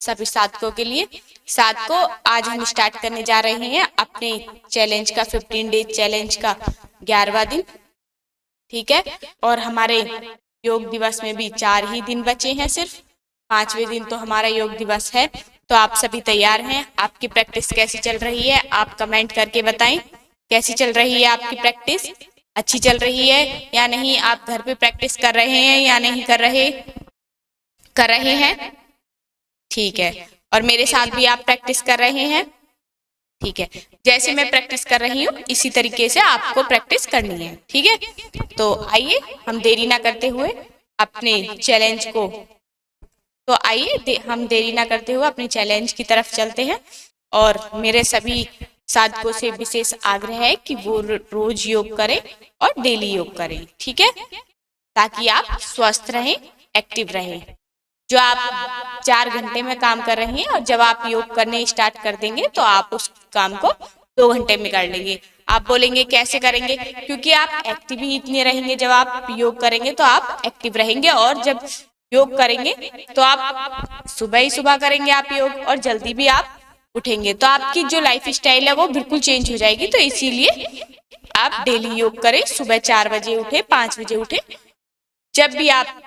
सभी साधकों के लिए। साधकों, आज हम स्टार्ट करने जा रहे हैं अपने चैलेंज का 15 डेज चैलेंज का 11वां दिन। ठीक है, और हमारे योग दिवस में भी 4 ही दिन बचे हैं, सिर्फ 5वें दिन तो हमारा योग दिवस है। तो आप सभी तैयार हैं? आपकी प्रैक्टिस कैसी चल रही है? आप कमेंट करके बताएं कैसी चल रही है आपकी प्रैक्टिस। अच्छी चल रही है या नहीं? आप घर पे प्रैक्टिस कर रहे हैं या नहीं कर रहे हैं? ठीक है, और मेरे साथ भी आप प्रैक्टिस कर रहे हैं? ठीक है, जैसे मैं प्रैक्टिस कर रही हूँ इसी तरीके से आपको प्रैक्टिस करनी है। ठीक है, तो आइए हम देरी ना करते हुए अपने चैलेंज को हम देरी ना करते हुए अपने चैलेंज की तरफ चलते हैं। और मेरे सभी साधकों से विशेष आग्रह है कि वो रोज योग करें और डेली योग करें। ठीक है, ताकि आप स्वस्थ रहें, एक्टिव रहें। जो आप 4 घंटे में काम कर रहे हैं और जब आप योग करने स्टार्ट कर देंगे तो आप उस काम को 2 घंटे में कर लेंगे। आप बोलेंगे कैसे करेंगे? क्योंकि आप एक्टिव ही इतने रहेंगे। जब आप योग करेंगे तो आप एक्टिव रहेंगे, और जब योग करेंगे तो आप सुबह ही सुबह करेंगे आप योग, और जल्दी भी आप उठेंगे, तो आपकी जो लाइफ स्टाइल है वो बिल्कुल चेंज हो जाएगी। तो इसीलिए आप डेली योग करें, सुबह 4 बजे उठे, 5 बजे उठे, जब भी आप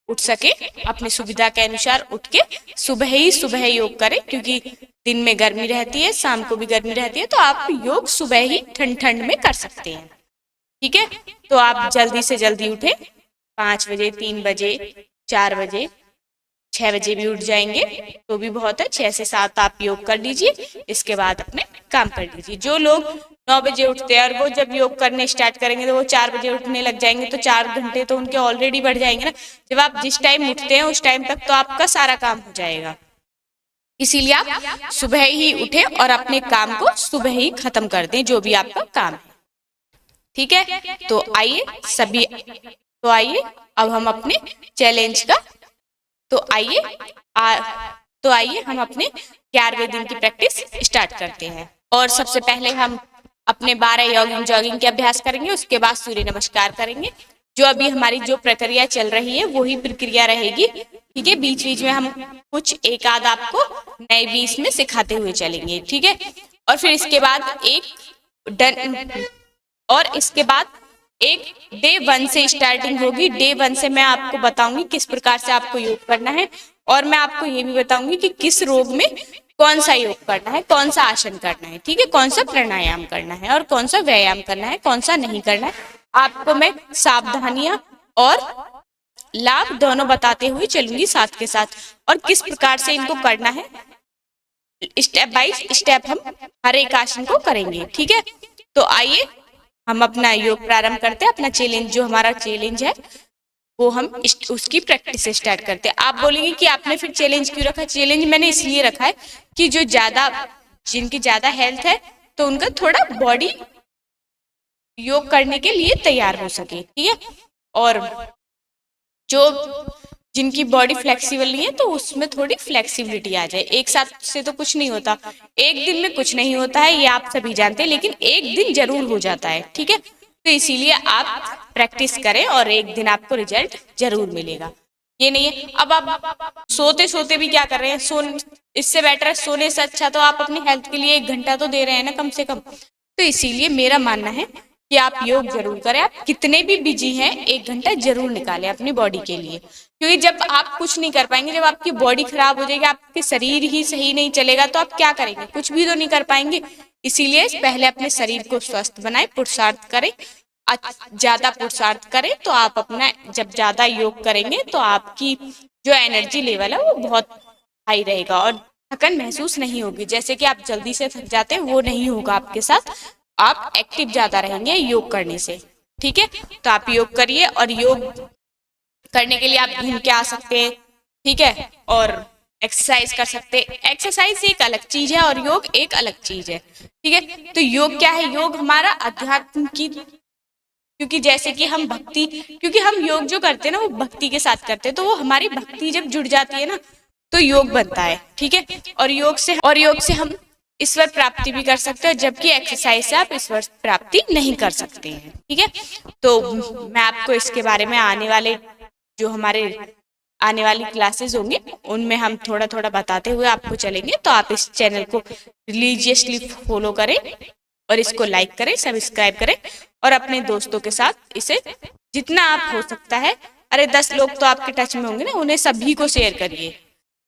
उठ सके अपनी सुविधा के अनुसार उठ के सुबह ही योग करें, क्योंकि दिन में गर्मी रहती है, शाम को भी गर्मी रहती है, तो आप योग सुबह ही ठंड में कर सकते हैं। ठीक है, तो आप जल्दी से जल्दी उठे, 5 बजे, 3 बजे, 4 बजे, 6 बजे भी उठ जाएंगे तो भी बहुत है। 6 से 7 आप योग कर लीजिए, इसके बाद अपने काम कर लीजिए। जो लोग 9 बजे उठते हैं और वो जब योग करने स्टार्ट करेंगे तो वो 4 बजे उठने लग जाएंगे, तो 4 घंटे तो उनके ऑलरेडी बढ़ जाएंगे ना। जब आप जिस टाइम उठते हैं उस टाइम तक तो आपका सारा काम हो जाएगा। इसीलिए आप सुबह ही उठे और अपने काम को सुबह ही खत्म कर दें, जो भी आपका काम है। ठीक है, तो आइए अब हम अपने चैलेंज का तो आइए हम अपने 11वें दिन की प्रैक्टिस स्टार्ट करते हैं। और सबसे पहले हम अपने 12 जॉगिंग के अभ्यास करेंगे, उसके बाद सूर्य नमस्कार करेंगे। जो अभी हमारी जो प्रक्रिया चल रही है वही प्रक्रिया रहेगी। ठीक है, बीच बीच में हम कुछ एक आध आपको नए बीच में सिखाते हुए चलेंगे। ठीक है, और फिर इसके बाद एक डे 1 से स्टार्टिंग होगी। डे 1 से मैं आपको बताऊंगी किस प्रकार से आपको योग करना है, और मैं आपको ये भी बताऊंगी कि किस रोग में कौन सा योग करना है, कौन सा आसन करना है। ठीक है, कौन सा प्राणायाम करना है और कौन सा व्यायाम करना है, कौन सा नहीं करना है। आपको मैं सावधानियां और लाभ दोनों बताते हुए चलूंगी साथ के साथ, और किस प्रकार से इनको करना है। स्टेप बाय स्टेप हम हर एक आसन को करेंगे। ठीक है, तो आइए हम अपना योग प्रारंभ करते हैं। अपना चैलेंज, जो हमारा चैलेंज है वो हम उसकी प्रैक्टिस स्टार्ट करते हैं। आप बोलेंगे कि आपने फिर चैलेंज क्यों रखा? चैलेंज मैंने इसलिए रखा है कि जिनकी ज्यादा हेल्थ है तो उनका थोड़ा बॉडी योग करने के लिए तैयार हो सके। ठीक है, और जो जिनकी बॉडी फ्लेक्सिबल नहीं है तो उसमें थोड़ी फ्लेक्सिबिलिटी आ जाए। एक साथ से तो कुछ नहीं होता, एक दिन में कुछ नहीं होता है, ये आप सभी जानते हैं, लेकिन एक दिन जरूर हो जाता है। ठीक है, तो इसीलिए आप प्रैक्टिस करें और एक दिन आपको रिजल्ट जरूर मिलेगा। ये नहीं है अब आप सोते सोते भी क्या कर रहे हैं, इससे बेटर है, सोने से अच्छा तो आप अपनी हेल्थ के लिए 1 घंटा तो दे रहे हैं ना कम से कम। तो इसीलिए मेरा मानना है कि आप योग जरूर करें। आप कितने भी बिजी हैं 1 घंटा जरूर निकालें अपनी बॉडी के लिए, क्योंकि जब आप कुछ नहीं कर पाएंगे, जब आपकी बॉडी खराब हो जाएगी, आपके शरीर ही सही नहीं चलेगा, तो आप क्या करेंगे? कुछ भी तो नहीं कर पाएंगे। इसीलिए पहले अपने शरीर को स्वस्थ बनाए, पुरुषार्थ करें, ज्यादा पुरुषार्थ करें, तो आप अपना जब ज्यादा योग करेंगे तो आपकी जो एनर्जी लेवल है वो बहुत हाई रहेगा और थकन महसूस नहीं होगी। जैसे कि आप जल्दी से थक जाते हैं वो नहीं होगा आपके साथ, आप एक्टिव ज्यादा रहेंगे योग करने से। ठीक है, तो आप योग करिए, और योग करने के लिए आप घूम के आ सकते हैं। ठीक है, और एक्सरसाइज कर सकते हैं। एक्सरसाइज एक अलग चीज है और योग एक अलग चीज है। ठीक है, तो योग क्या है? योग हमारा अध्यात्म की, क्योंकि जैसे कि क्योंकि हम योग जो करते हैं ना वो भक्ति के साथ करते हैं, तो वो हमारी भक्ति जब जुड़ जाती है ना तो योग बनता है। ठीक है, और योग से हम ईश्वर प्राप्ति भी कर सकते हैं, जबकि एक्सरसाइज से आप ईश्वर प्राप्ति नहीं कर सकते हैं। ठीक है, तो मैं आपको इसके बारे में आने वाले जो हमारे आने वाली क्लासेस होंगी उनमें हम थोड़ा थोड़ा बताते हुए आपको चलेंगे। तो आप इस चैनल को रिलीजियसली फॉलो करें और इसको लाइक करें, सब्सक्राइब करें और अपने दोस्तों के साथ इसे जितना आप हो सकता है, अरे 10 लोग तो आपके टच में होंगे ना, उन्हें सभी को शेयर करिए।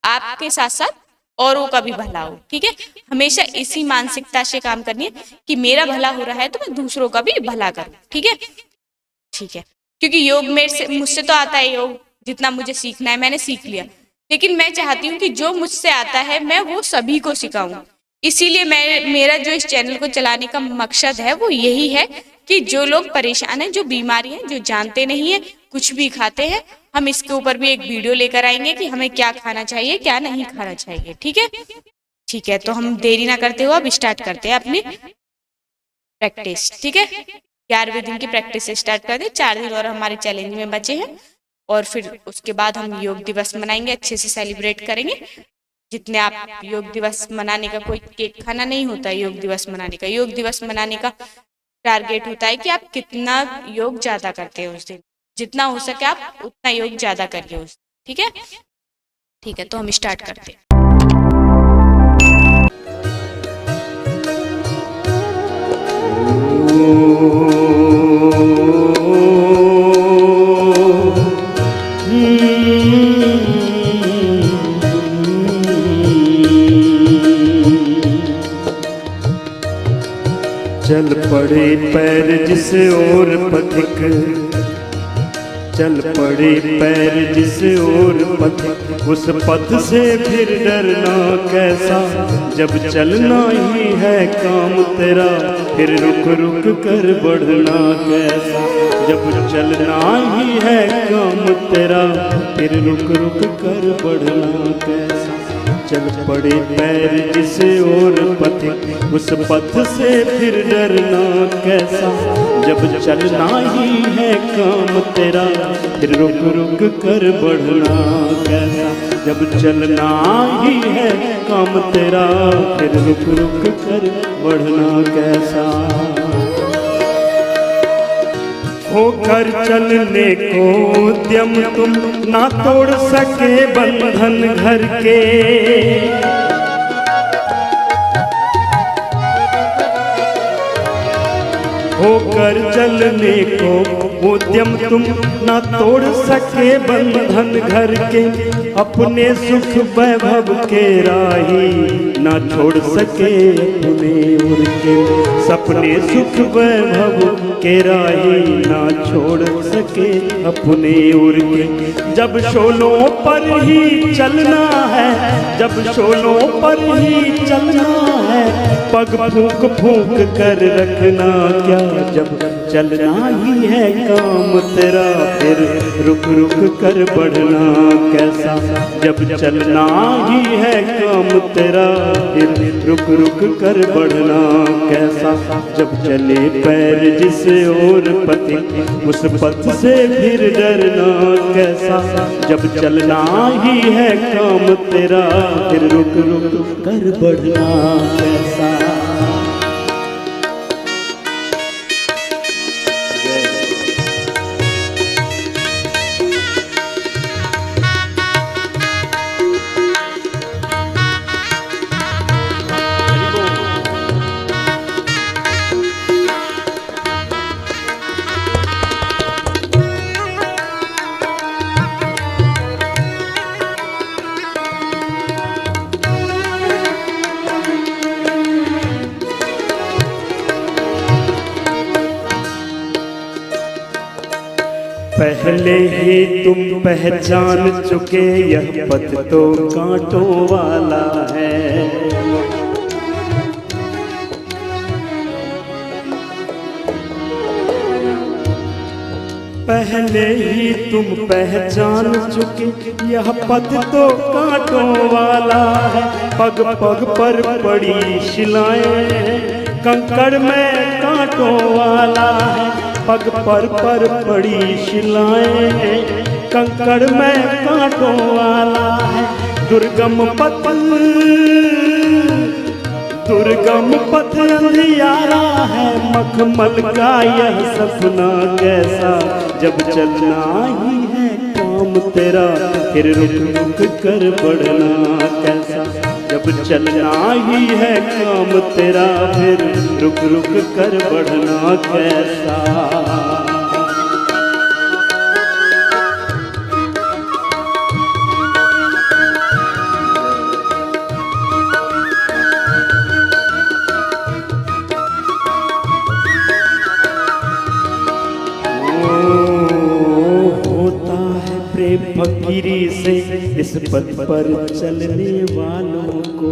आपके साथ साथ औरों का भी भला हो, ठीक है। हमेशा इसी मानसिकता से काम करनी है कि मेरा भला हो रहा है तो मैं दूसरों का भी भला करूं, ठीक है। ठीक है, क्योंकि योग मुझसे तो आता है, योग जितना मुझे सीखना है मैंने सीख लिया, लेकिन मैं चाहती हूँ कि जो मुझसे आता है मैं वो सभी को सिखाऊं। इसीलिए मेरा जो इस चैनल को चलाने का मकसद है वो यही है कि जो लोग परेशान हैं, जो बीमारी हैं, जो जानते नहीं है, कुछ भी खाते हैं, हम इसके ऊपर भी एक वीडियो लेकर आएंगे कि हमें क्या खाना चाहिए, क्या नहीं खाना चाहिए, ठीक है। ठीक है, तो हम देरी ना करते हुए अब स्टार्ट करते हैं अपनी प्रैक्टिस, ठीक है। 11वें दिन की प्रैक्टिस स्टार्ट कर दे। 4 दिन और हमारे चैलेंज में बचे हैं और फिर उसके बाद हम योग दिवस मनाएंगे, अच्छे से सेलिब्रेट करेंगे। जितने आप योग दिवस मनाने का कोई केक खाना नहीं होता है, योग दिवस मनाने का, योग दिवस मनाने का टारगेट होता है कि आप कितना योग ज्यादा करते हैं उस दिन, जितना हो सके आप उतना योग ज्यादा करिए उस, ठीक है। ठीक है, तो हम स्टार्ट करते हैं। चल पड़े पैर जिस ओर पथिक, चल पड़े पैर जिस ओर पथिक, उस पथ से फिर डरना कैसा, जब चलना ही है काम तेरा, फिर रुक रुक कर बढ़ना कैसा, जब चलना ही है काम तेरा, फिर रुक रुक कर बढ़ना कैसा। चल पड़े पैर जिस ओर पथिक, उस पथ से फिर डरना कैसा, जब चलना ही है काम तेरा, फिर रुक रुक कर बढ़ना कैसा, जब चलना ही है काम तेरा, फिर रुक रुक कर बढ़ना कैसा। होकर चलने को उद्यम तुम ना तोड़ सके बंधन घर के, होकर चलने को उद्यम तुम ना तोड़ सके बंधन घर के, अपने सुख वैभव के राही ना छोड़ सके अपने उर के, सपने सुख वैभव के राही ना छोड़ सके अपने उर के। जब शोलों पर ही चलना है, जब शोलों पर ही चलना है, पग फूंक फूंक कर रखना क्या, जब चलना ही है काम तेरा, फिर रुक रुक कर बढ़ना कैसा, जब चलना ही है काम तेरा, फिर रुक रुक कर बढ़ना कैसा, जब चले पैर जिस ओर पथिक, उस पथ से फिर डरना कैसा, जब चलना ही है काम तेरा, फिर रुक रुक कर बढ़ना कैसा। पहले ही तुम पहचान चुके यह पथ तो कांटों वाला है, पहले ही तुम पहचान चुके यह पथ तो कांटों वाला है, पग पग पर पड़ी शिलाएं कंकड़ में कांटों वाला है, पग पर पड़ी शिलाएं कंकड़ में कांटों वाला है, दुर्गम पथ अंधियारा है, मखमल का यह सपना कैसा, जब चलना ही है काम काम तेरा, फिर रुक रुक कर बढ़ना कैसा। जब चलना ही है काम तेरा, फिर रुक रुक कर बढ़ना कैसा। फकीरी से इस पथ पर चलने वालों को,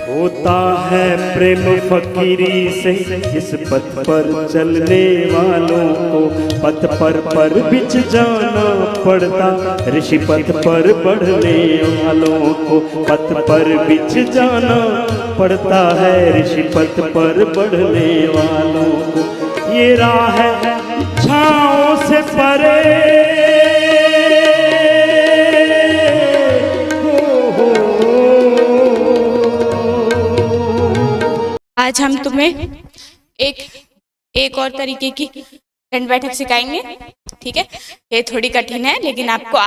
होता है प्रेम फकीरी से इस पथ पर चलने वालों को। पथ पर बिछ जाना पड़ता ऋषि पथ पर बढ़ने वालों को। पथ पर बिछ जाना पड़ता है ऋषि पथ पर बढ़ने वालों को। ये राह है इच्छाओं से परे, आज हम तुम्हें एक और तरीके की दंड बैठक सिखाएंगे, ठीक है। ये थोड़ी कठिन है लेकिन आपको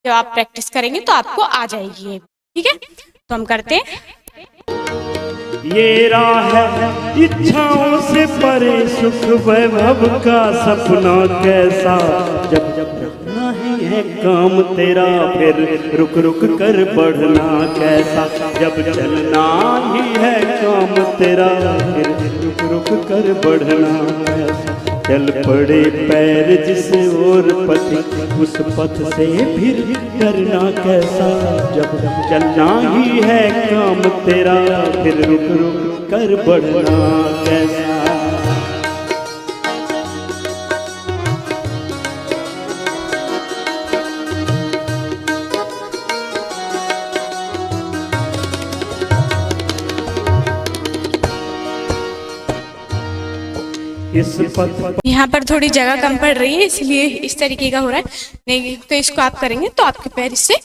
जब आप प्रैक्टिस करेंगे तो आपको आ जाएगी ये, ठीक है। तो हम करते हैं। ये राह है इच्छाओं से परे, सुख वैभव का सपना कैसा। जब जब रखना ही है काम तेरा, फिर रुक रुक कर बढ़ना कैसा। जब चलना ही है काम तेरा, फिर रुक रुक कर बढ़ना कैसा। चल पड़े पैर जिस ओर पति, उस पथ से फिर करना कैसा। जब चलना ही है काम तेरा, फिर रुक रुक कर बढ़ना कैसा। इस पथ यहाँ पर थोड़ी जगह कम पड़ रही है इसलिए इस तरीके का हो रहा है, नहीं तो इसको आप करेंगे तो आपके पैर इससे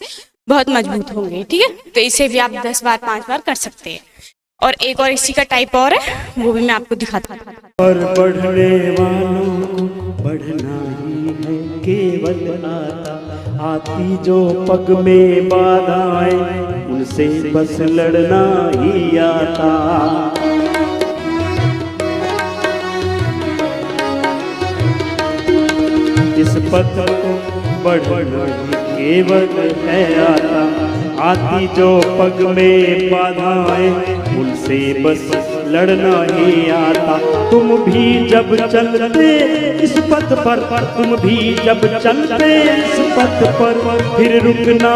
बहुत मजबूत होंगे, ठीक है। तो इसे भी आप 10 बार 5 बार कर सकते हैं। और एक और इसी का टाइप और है, वो भी मैं आपको दिखाता हूँ। पर बढ़ने वालों को बढ़ना ही है केवल आता। आती जो पग में बाधाएं, उनसे बस लड़ना ही आता। इस पथ को बढ़ना ही केवल है आता। आती जो पग में बाधाएं, उनसे बस लड़ना ही आता। तुम भी जब चलते इस पथ पर, तुम भी जब चलते इस पथ पर, फिर रुकना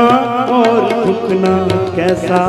और रुकना कैसा।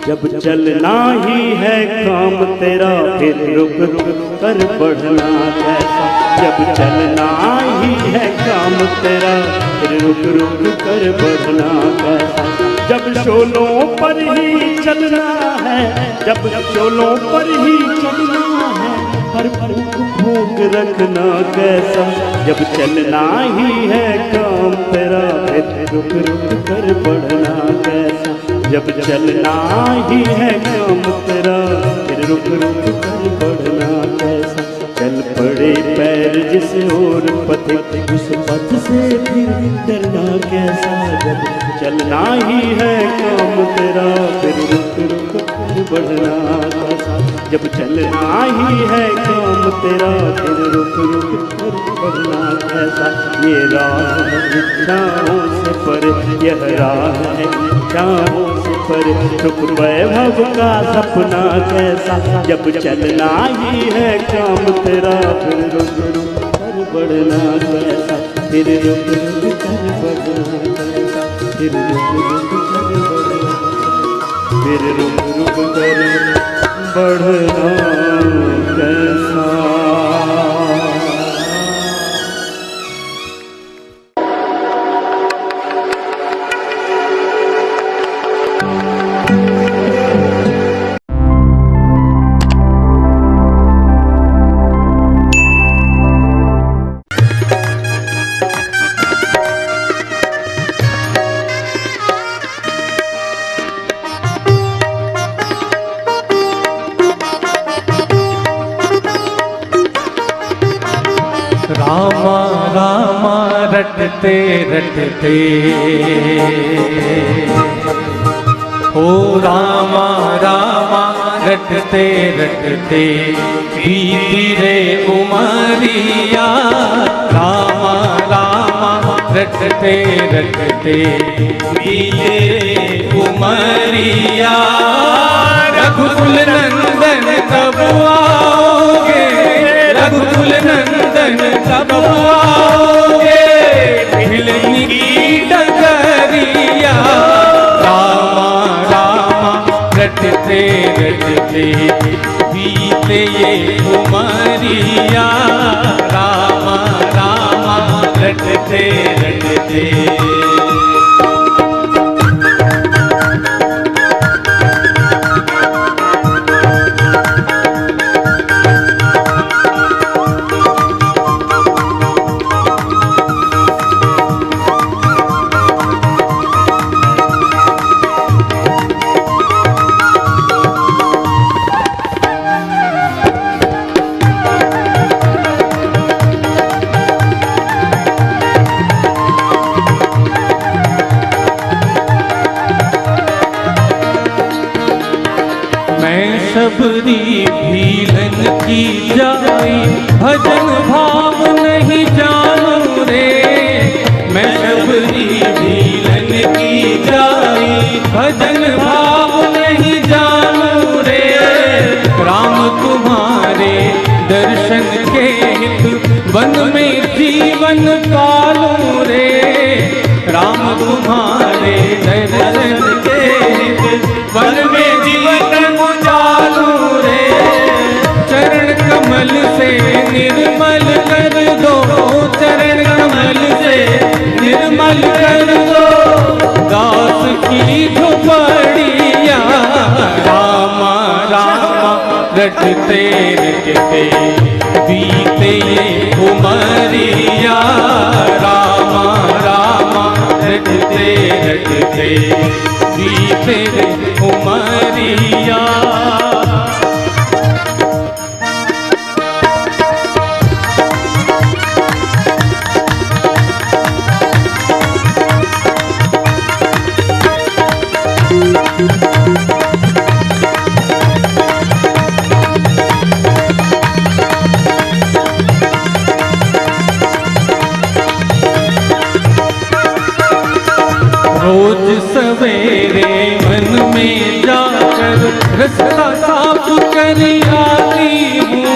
जब चलना ही है काम तेरा, फिर रुक रुक कर बढ़ना कैसा। जब चलना ही है काम तेरा, फिर रुक रुक कर बढ़ना कैसा। जब शोलों पर ही चलना है, जब शोलों पर ही चलना है, हर फूंक फूंक रखना कैसा। जब चलना ही है काम तेरा, फिर रुक रुक कर बढ़ना कैसा। जब चलना ही है काम तेरा, फिर रुक रुक कर बढ़ना कैसा। चल पड़े पैर जिस ओर पथ, उस पथ से फिर डरना कैसा। जब चलना ही है काम तेरा, फिर रुक रुक कर बढ़ना कैसा। जब चलना ही है काम तेरा, फिर रुक रुक कर बढ़ना कैसा। ये राह है इच्छाओं से परे, यह राह है इच्छाओं से परे, सुख वैभव का सपना कैसा। जब चलना ही है काम तेरा, फिर रुक रुक कर बढ़ना कैसा। फिर रुक रुक कर बढ़ना कैसा। फिर रुक रुक कर बढ़ना, फिर रुक रुक कर बढ़ना कैसा। रामा रटते रटते, ओ रामा रामा रटते रटते बीती रे उमरिया, रामा रामा रटते रटते बीते रे उमरिया। रघुकुल नंदन कब आओगे, रघुकुल नंदन कब आओगे, भिलनी की डगरिया, रामा रामा रटते रटते बीते ये उमरिया, रामा रामा रटते रटते। सबरी भीलन की जाई, भजन भाव नहीं जानू रे, मैं सबरी भीलन की जाई, भजन भाव नहीं जानू रे। राम तुम्हारे दर्शन के हित वन में जीवन पालू रे, राम तुम्हारे दर्शन के हित वन में जीवन कमल से निर्मल कर दो, चरण कमल से निर्मल कर दो, दास की झोपड़िया, रामा रामा रटते रटते बीते ये उमरिया, रामा रामा रटते रटते बीते उमरिया। रोज सवेरे मन में जाकर रास्ता साफ कर आती हूँ,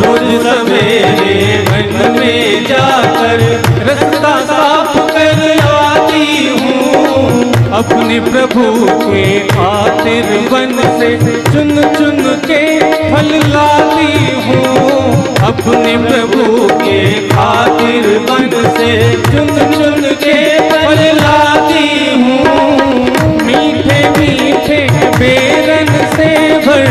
रोज सवेरे मन में जाकर रास्ता साफ कर आती हूँ, अपने प्रभु के खातिर वन से चुन चुन के फल लाती हूँ, अपने प्रभु के खातिर वन से चुन चुन के फल लाती हूँ। मीठे मीठे बेरन से भर,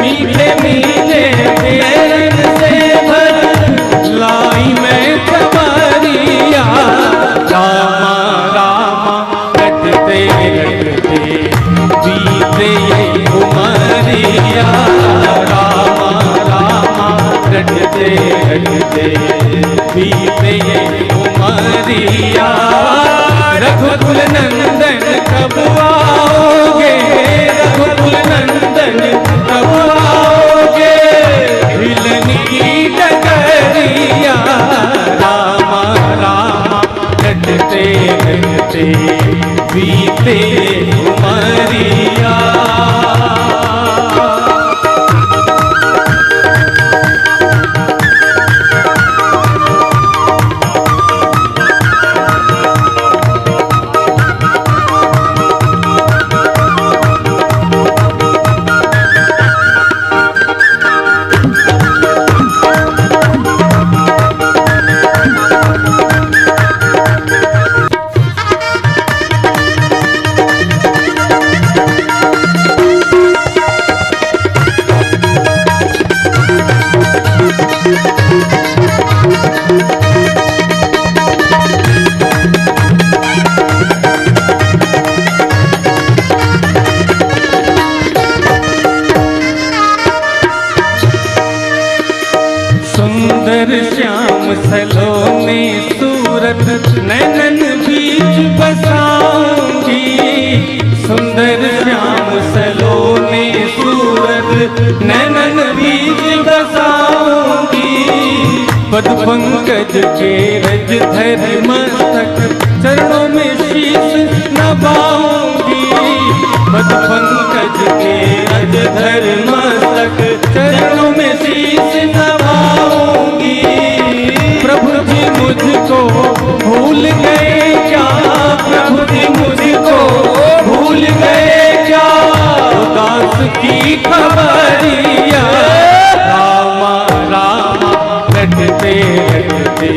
मीठे मीठे बेरन से भर लाई मैं कमरिया, रामा रामा रटते रटते बीते ये उमरिया, रामा रामा रटते रटते बीते ये उमरिया। रघुकुल नंदन कब आओगे, रघुकुल नंदन कब आओगे, भिलन की डगरिया, रामा रामा रटते रटते बीते उमरिया। सलोने सूरत नैनन बीच बसाऊंगी, सुंदर श्याम सलोने सूरत नैनन बीच बसाऊंगी। पद पंकज के रज धर मस्तक चरणों में शीश नवाऊंगी, पद पंकज के रज धर मस्तक चरणों में शीश नवाऊंगी। प्रभु जी मुझको भूल गए क्या, प्रभु जी मुझको भूल गए क्या, उदास की खबरिया रामा रामा रटते रटते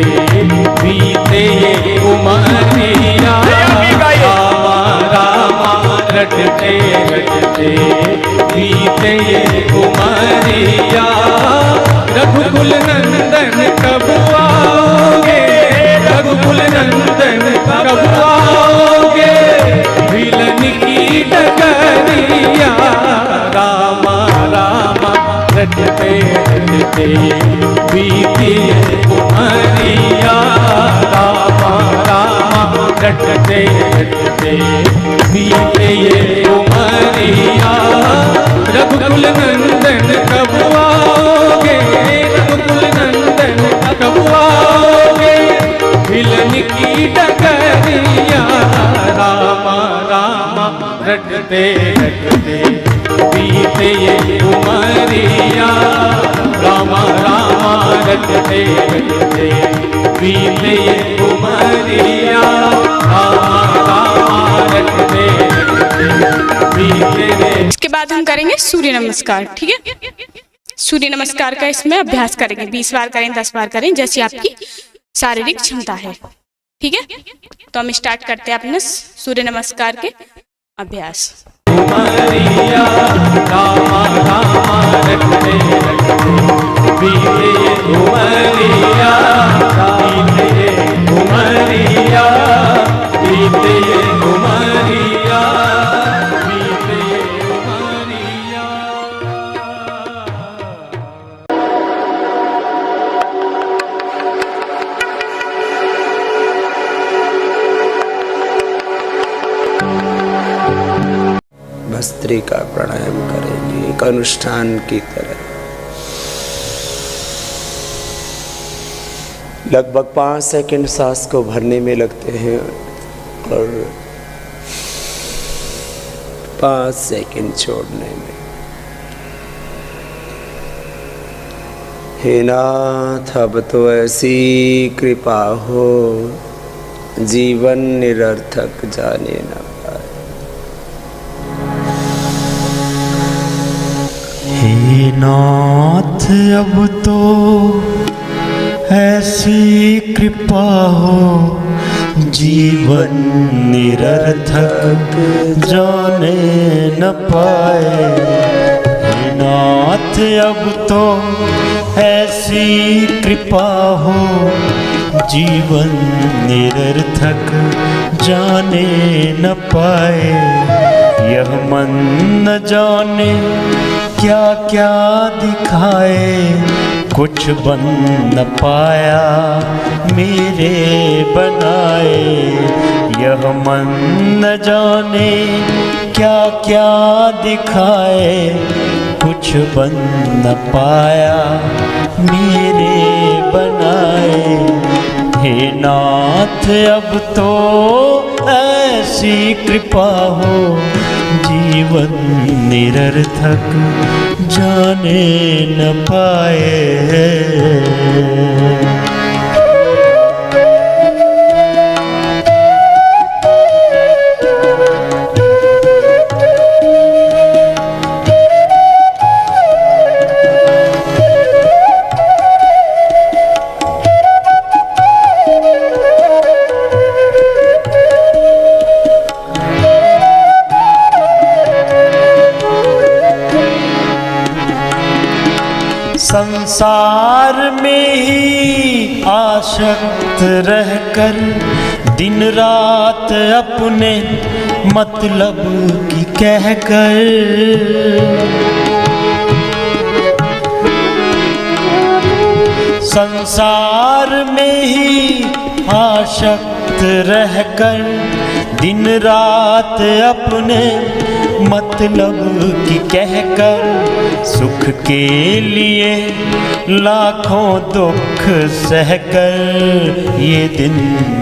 बीते ये उमरिया, रामा रामा रटते रटते बीते ये उमरिया। रघुकुल नंदन कब आओगे, रघुकुल नंदन कब आओगे, विलन की डगरिया रामा रामा रटते रटते बीती उमरिया, रामा रामा रटते रटते बीते ये उमरिया। रघुकुल नंदन कब आओगे, रघुकुल नंदन कब आओगे, विलन की डगरिया रामा रामा रटते रटते बीते ये उमरिया, रामा रामा रटते रटते बीते ये उमरिया, रामा रामा रटते रटते बीते। इसके बाद हम करेंगे सूर्य नमस्कार, ठीक है। सूर्य नमस्कार का इसमें अभ्यास करेंगे, 20 बार करें, 10 बार करें, जैसी आपकी शारीरिक क्षमता है, ठीक है। तो हम स्टार्ट करते हैं अपने सूर्य नमस्कार के अभ्यास। उमरिया रामा रामा रटते रटते बीते ये उमरिया, बीते ये उमरिया, बीते ये उमरिया, बीते ये उमरिया। भस्त्रिका प्राणायाम करेंगे एक अनुष्ठान की तरह। लगभग 5 सेकंड सांस को भरने में लगते हैं और 5 सेकंड छोड़ने में। हे नाथ अब तो ऐसी कृपा हो जीवन निरर्थक जाने न पाए। हे नाथ अब तो ऐसी कृपा हो जीवन निरर्थक जाने न पाए। हे नाथ अब तो ऐसी कृपा हो जीवन निरर्थक जाने न पाए। यह मन न जाने क्या क्या दिखाए, कुछ बन न पाया मेरे बनाए। यह मन न जाने क्या क्या दिखाए, कुछ बन न पाया मेरे बनाए। हे नाथ अब तो ऐसी कृपा हो जीवन निरर्थक जाने न पाए। संसार में ही आसक्त रहकर दिन रात अपने मतलब की कहकर संसार में ही आसक्त रहकर दिन रात अपने मतलब की कहकर सुख के लिए लाखों दुख सहकर ये दिन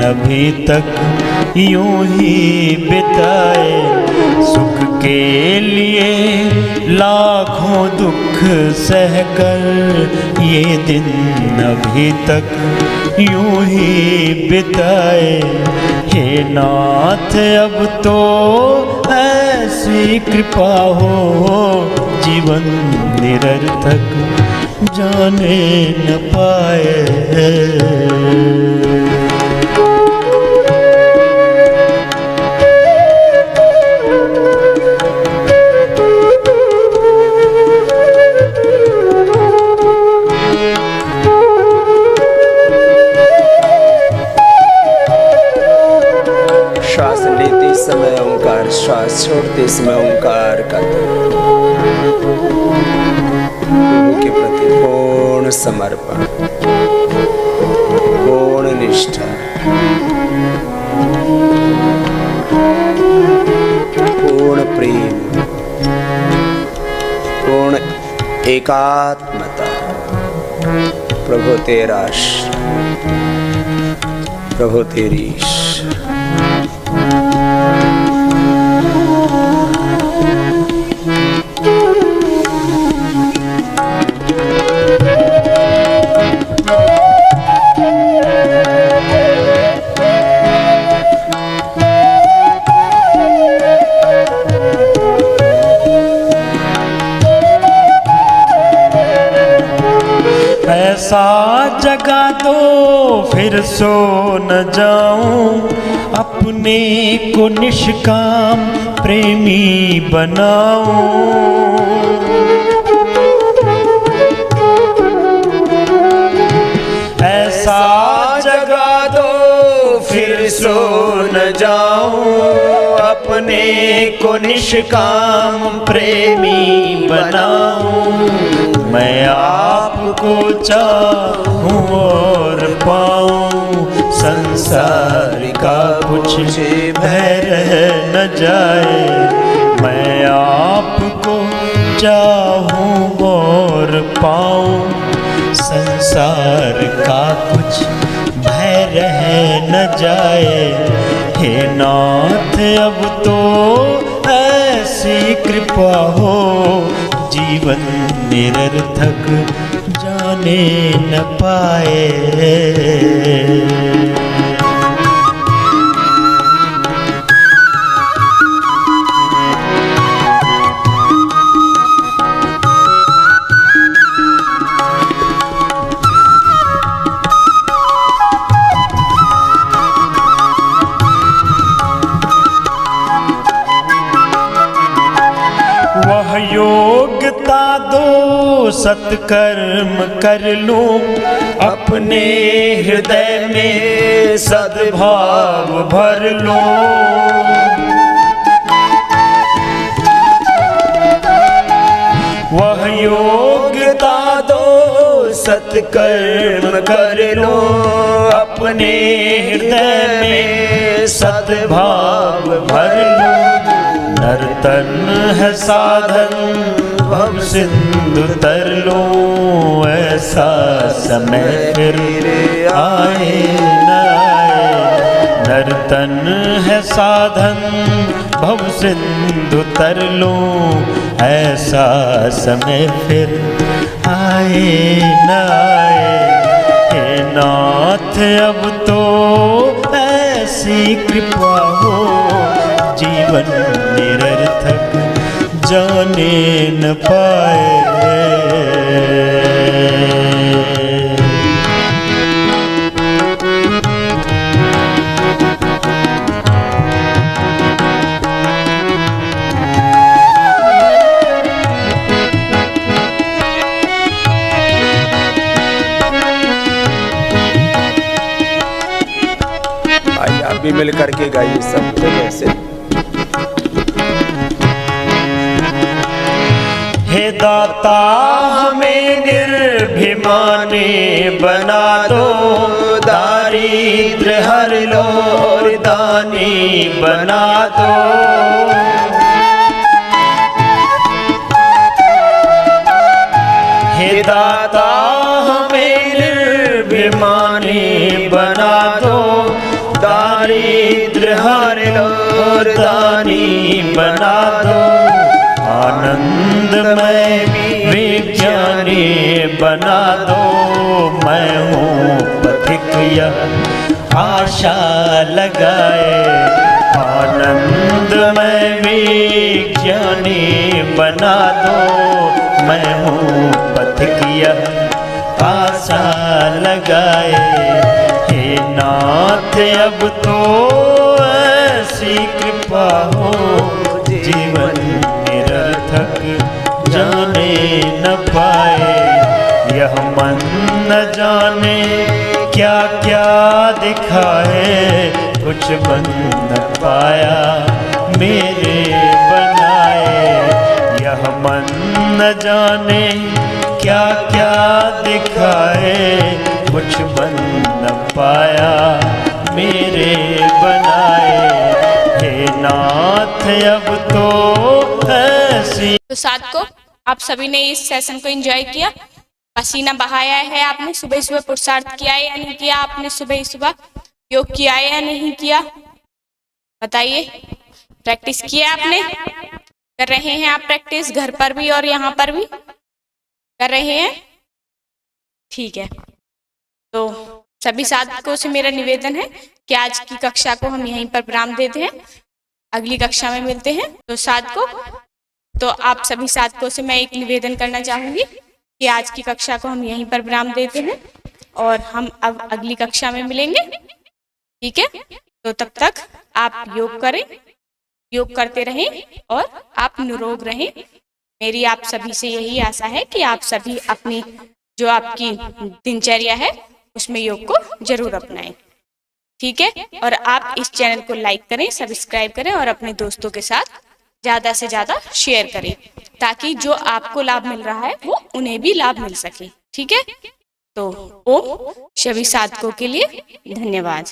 अभी तक यूं ही बिताए। सुख के लिए लाखों दुख सहकर ये दिन अभी तक यूं ही बिताए। हे नाथ अब तो ऐसी कृपा हो जीवन निरर्थक जाने न पाए। श्वास लेते समय ओंकार, श्वास छोड़ते समय ओंकार का प्रभु के प्रति पूर्ण समर्पण, पूर्ण निष्ठा, पूर्ण प्रेम, पूर्ण एकात्मता। प्रभु तेरा प्रभु तेरी ऐसा जगा दो फिर सो न जाऊं, अपने को निष्काम प्रेमी बनाऊं। ऐसा जगा दो फिर सो न जाऊं, अपने को निष्काम प्रेमी बनाऊं। मैं आपको चाहूं और पाऊं, संसार का कुछ भय रह न जाए। मैं आपको चाहूं और पाऊं, संसार का कुछ भय रह न जाए। हे नाथ अब तो ऐसी कृपा हो जीवन निरर्थक जाने न पाए। वह योग्यता दो सत्कर्म कर लूं, अपने हृदय में सद्भाव भर लूं। वह योग्यता दो सत्कर्म कर लूं, अपने हृदय में सद्भाव भर लूं। नर्तन है साधन भव सिंधु तर लूं, ऐसा समय फिर आए न आए। नर्तन है साधन भव सिंधु तर लूं, ऐसा समय फिर आए न आए। हे नाथ अब तो ऐसी कृपा हो जीवन निरर्थक जाने न पाए। आइए आप भी मिल करके गाइए सब जगह से। हे दाता हमें निर्भिमा बेईमाने बना दो, दारिद्र हर लो और दानी बना दो। हे दाता हमें निर्भिमानी बना दो, दारिद्र हर लो और दानी बना दो। आनंदमय विज्ञानी बना दो, मैं हूँ पथिक यह आशा लगाए। आनंदमय विज्ञानी बना दो, मैं हूँ पथिक यह आशा लगाए। हे नाथ अब तो ऐसी कृपा हो, जीवन निरर्थक जाने न पाए। यह मन न जाने क्या क्या दिखाए, कुछ बन न पाया मेरे बनाए। यह मन न जाने क्या क्या दिखाए, कुछ बन न पाया मेरे बनाए। हे नाथ अब तो ऐसी। तो साथ को आप सभी ने इस सेशन को एंजॉय किया, पसीना बहाया है आपने, सुबह सुबह पुरुषार्थ किया है या नहीं किया, आपने सुबह सुबह योग किया है या नहीं किया, बताइए। प्रैक्टिस किया आपने, कर रहे हैं आप प्रैक्टिस घर पर भी और यहाँ पर भी कर रहे हैं, ठीक है। तो सभी साथियों से मेरा निवेदन है कि आज की कक्षा को हम यहीं पर विराम देते हैं, अगली कक्षा में मिलते हैं। तो साथ को तो आप सभी साथियों से मैं एक निवेदन करना चाहूंगी कि आज की कक्षा को हम यहीं पर विराम देते हैं और हम अब अगली कक्षा में मिलेंगे, ठीक है। तो तब तक आप योग करें, योग करते रहें और आप निरोग रहें। मेरी आप सभी से यही आशा है कि आप सभी अपनी जो आपकी दिनचर्या है उसमें योग को जरूर अपनाएं, ठीक है। और आप इस चैनल को लाइक करें, सब्सक्राइब करें और अपने दोस्तों के साथ ज्यादा से ज्यादा शेयर करें, ताकि जो आपको लाभ मिल रहा है वो उन्हें भी लाभ मिल सके, ठीक है। तो ओम सभी साधकों के लिए धन्यवाद।